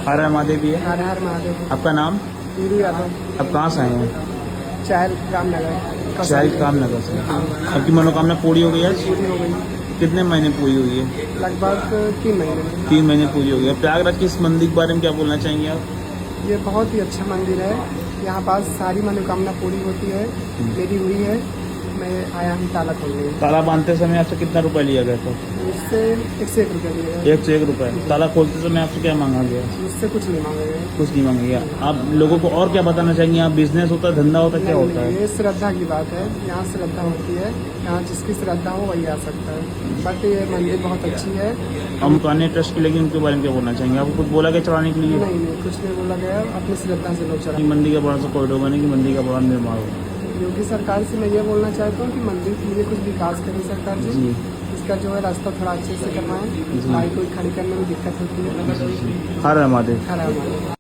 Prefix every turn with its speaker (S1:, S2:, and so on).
S1: हर हर महादेव भी है।
S2: हर हर महादेव।
S1: आपका नाम?
S2: वीरू यादव।
S1: आप कहाँ से आए हैं?
S2: चायल रामनगर।
S1: शाहिद कामनगर से। आपकी मनोकामना पूरी हो गई है?
S2: पूरी हो गई।
S1: कितने महीने पूरी हुई है?
S2: लगभग 3 महीने।
S1: 3 महीने पूरी हो गई है। प्रयागराज के इस मंदिर के बारे में क्या बोलना चाहेंगे आप?
S2: ये बहुत ही अच्छा मंदिर है। यहाँ पास सारी मनोकामना पूरी होती है। मेरी हुई है। मैं आया हूँ ताला खोलने।
S1: ताला बांधते समय आपसे कितना रुपए लिया गया था?
S2: उससे 101 रुपये लिए।
S1: 101 रुपए। ताला खोलते समय आपसे क्या मांगा गया?
S2: उससे कुछ नहीं मांगे गए।
S1: कुछ नहीं मांगा गया। आप लोगों को और क्या बताना चाहेंगे? आप बिजनेस होता है, धंधा होता है, क्या होता है?
S2: ये श्रद्धा की बात है। यहाँ श्रद्धा होती है। यहाँ जिसकी श्रद्धा हो वही आ सकता है। बट ये मंदिर बहुत अच्छी है।
S1: हम कान्य ट्रस्ट की, लेकिन उनके बारे में क्या बोलना चाहेंगे? आपको कुछ बोला गया चढ़ाने के लिए?
S2: नहीं, कुछ नहीं बोला गया। अपनी श्रद्धा से लोग चढ़ा।
S1: मंदिर का बड़ा सा कॉरिडोर बने कि मंदिर का बड़ा निर्माण हो।
S2: योगी सरकार से मैं ये बोलना चाहता हूँ कि मंदिर के लिए कुछ विकास करे सरकार जी। इसका जो है रास्ता थोड़ा अच्छे से करवाएं। बाइक कोई खड़ी करने में दिक्कत होती है।
S1: हर हर महादेव।
S2: हर हर महादेव।